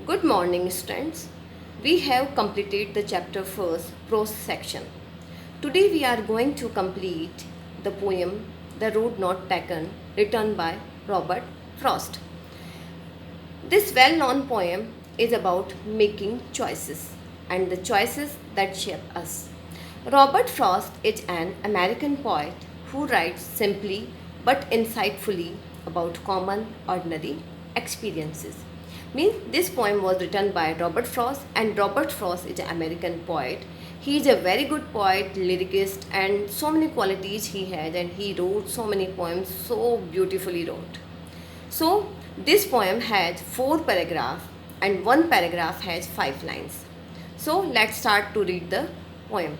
Good morning, students. We have completed the chapter first, prose section. Today we are going to complete the poem The Road Not Taken, written by Robert Frost. This well known poem is about making choices and the choices that shape us. Robert Frost is an American poet who writes simply but insightfully about common, ordinary experiences. Means this poem was written by Robert Frost, and Robert Frost is an American poet. He is a very good poet, lyricist, and so many qualities he had, and he wrote so many poems, so beautifully wrote. So this poem has 4 paragraphs and one paragraph has 5 lines. So let's start to read the poem.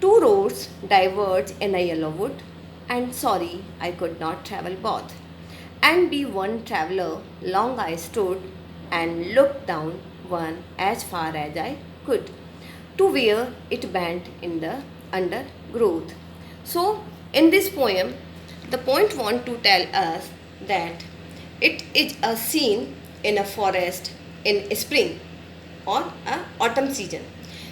Two roads diverge in a yellow wood, and sorry I could not travel both. And be one traveller, long I stood and looked down one as far as I could, to where it bent in the undergrowth. So in this poem, the poet want to tell us that it is a scene in a forest in spring or a autumn season,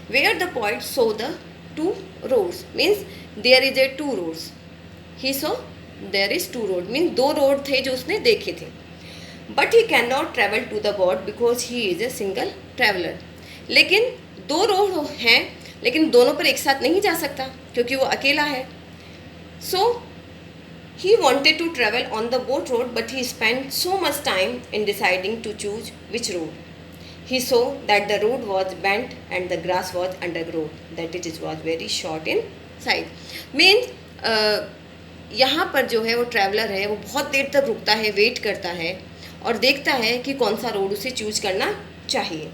where the poet saw the two roads. Means there is a two roads. He saw there is two road, means दो road थे जो उसने देखे थे. But he can not travel to the god because he is a single traveller. लेकिन दो road हैं, लेकिन दोनों पर एक साथ नहीं जा सकता क्योंकि वो अकेला है. सो he wanted to travel on the boat road, but he spent so much time in deciding to choose which road. He saw that the road was bent and the grass was undergrowth, that it was very short in size. Means यहाँ पर जो है वो traveller है, वो बहुत देर तक रुकता है, वेट करता है और देखता है कि कौन सा रोड उसे चूज करना चाहिए.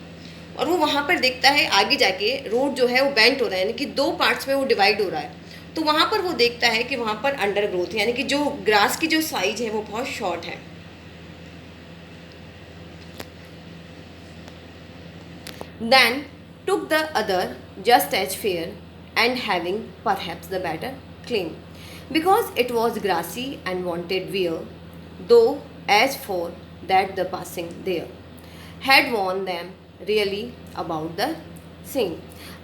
और वो वहाँ पर देखता है आगे जाके रोड जो है वो बेंट हो रहा है, यानी कि दो पार्ट्स में वो डिवाइड हो रहा है. तो वहाँ पर वो देखता है कि वहाँ पर अंडर ग्रोथ है, यानी कि जो ग्रास की जो साइज है वो बहुत शॉर्ट है. Then took the other just as fair and having perhaps the better claim, because it was grassy and wanted wear, though as for that the passing there had warned them really about the same.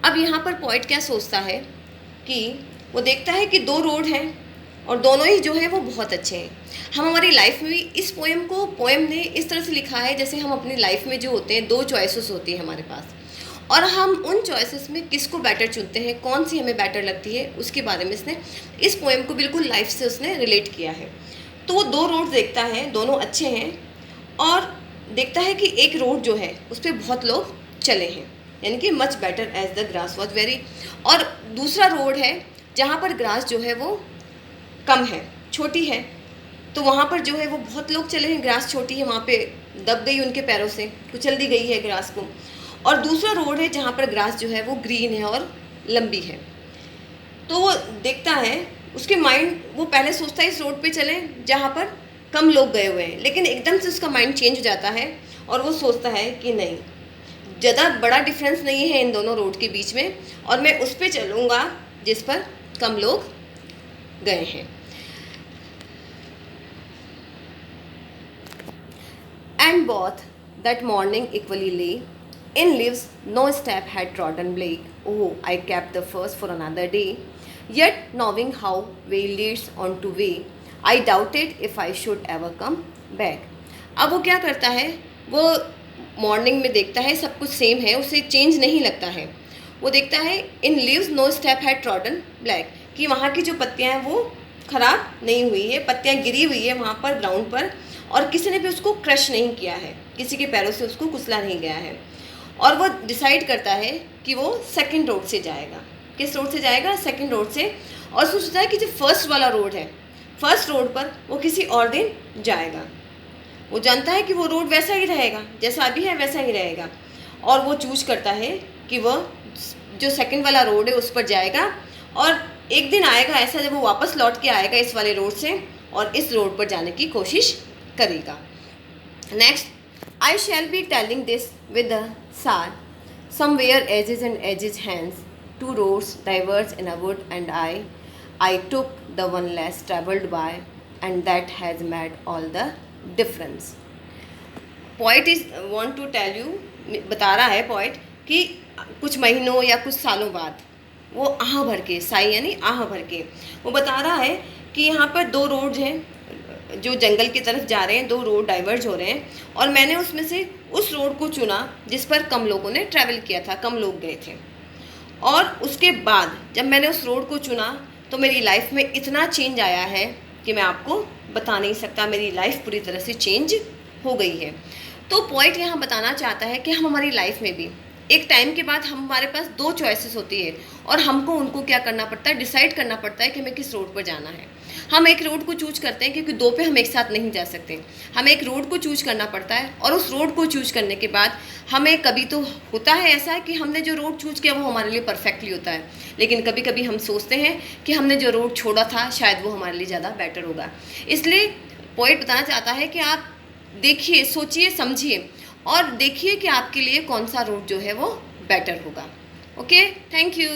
अब यहाँ पर poet क्या सोचता है कि वो देखता है कि दो रोड हैं और दोनों ही जो है वो बहुत अच्छे हैं. हम हमारी लाइफ में भी इस पोएम ने इस तरह से लिखा है जैसे हम अपनी लाइफ में जो होते हैं दो चॉइसेस होती है हमारे पास, और हम उन चॉइसेस में किसको बेटर चुनते हैं, कौन सी हमें बेटर लगती है, उसके बारे में इसने इस पोएम को बिल्कुल लाइफ से उसने रिलेट किया है. तो वो दो रोड देखता है, दोनों अच्छे हैं, और देखता है कि एक रोड जो है उस पर बहुत लोग चले हैं, यानी कि much better as the grass was very. और दूसरा रोड है जहाँ पर ग्रास जो है वो कम है, छोटी है, तो वहाँ पर जो है वो बहुत लोग चले हैं, ग्रास छोटी है, वहाँ पे दब गई उनके पैरों से, कुचल दी गई है ग्रास को. और दूसरा रोड है जहाँ पर ग्रास जो है वो ग्रीन है और लंबी है. तो वो देखता है, उसके माइंड, वो पहले सोचता है इस रोड पे चलें जहाँ पर कम लोग गए हुए हैं, लेकिन एकदम से उसका माइंड चेंज हो जाता है और वो सोचता है कि नहीं, ज़्यादा बड़ा डिफरेंस नहीं है इन दोनों रोड के बीच में, और मैं उस पर चलूँगा जिस पर कम लोग गए हैं. And both that morning equally lay in leaves, no step had trodden Blake. Oh, I kept the first for another day. Yet, knowing how way leads on to way, I doubted if I should ever come back. अब वो क्या करता है, वो morning में देखता है सब कुछ सेम है, उसे चेंज नहीं लगता है. वो देखता है in leaves no step had trodden black, कि वहाँ की जो पत्तियाँ हैं वो ख़राब नहीं हुई है, पत्तियाँ गिरी हुई है वहाँ पर ग्राउंड पर, और किसी ने भी उसको क्रश नहीं किया है, किसी के पैरों से उसको कुचला नहीं गया है. और वो डिसाइड करता है कि वो सेकंड रोड से जाएगा. किस रोड से जाएगा? सेकंड रोड से. और सोचता है कि जो फर्स्ट वाला रोड है, फर्स्ट रोड पर वो किसी और दिन जाएगा. वो जानता है कि वो रोड वैसा ही रहेगा, जैसा अभी है वैसा ही रहेगा, और वो चूज करता है कि वह जो सेकंड वाला रोड है उस पर जाएगा. और एक दिन आएगा ऐसा जब वो वापस लौट के आएगा इस वाले रोड से और इस रोड पर जाने की कोशिश करेगा. Next, I shall be telling this with a sigh. Somewhere edges and edges hands, two roads diverge in a wood, and I took the one less travelled by, and that has made all the difference. Poet is want to tell you, बता रहा है poet कि कुछ महीनों या कुछ सालों बाद वो आह भर के, साई यानी आह भर के, वो बता रहा है कि यहाँ पर दो रोड्स हैं जो जंगल की तरफ जा रहे हैं, दो रोड डाइवर्ज हो रहे हैं, और मैंने उसमें से उस रोड को चुना जिस पर कम लोगों ने ट्रैवल किया था, कम लोग गए थे। और उसके बाद जब मैंने उस रोड को चुना तो मेरी लाइफ में इतना चेंज आया है कि मैं आपको बता नहीं सकता, मेरी लाइफ पूरी तरह से चेंज हो गई है। तो पॉइंट यहाँ बताना चाहता है कि हम हमारी लाइफ में भी एक टाइम के बाद हमारे पास दो चॉइसेस होती है और हमको उनको क्या करना पड़ता है, डिसाइड करना पड़ता है कि हमें किस रोड पर जाना है। हम एक रोड को चूज करते हैं क्योंकि दो पे हम एक साथ नहीं जा सकते, हमें एक रोड को चूज करना पड़ता है, और उस रोड को चूज करने के बाद हमें कभी तो होता है ऐसा है कि हमने जो रोड चूज किया वो हमारे लिए परफेक्टली होता है, लेकिन कभी कभी हम सोचते हैं कि हमने जो रोड छोड़ा था शायद वो हमारे लिए ज़्यादा बेटर होगा। इसलिए पोइट बताना चाहता है कि आप देखिए, सोचिए, समझिए और देखिए कि आपके लिए कौन सा रोड जो है वो बेटर होगा। Okay, thank you.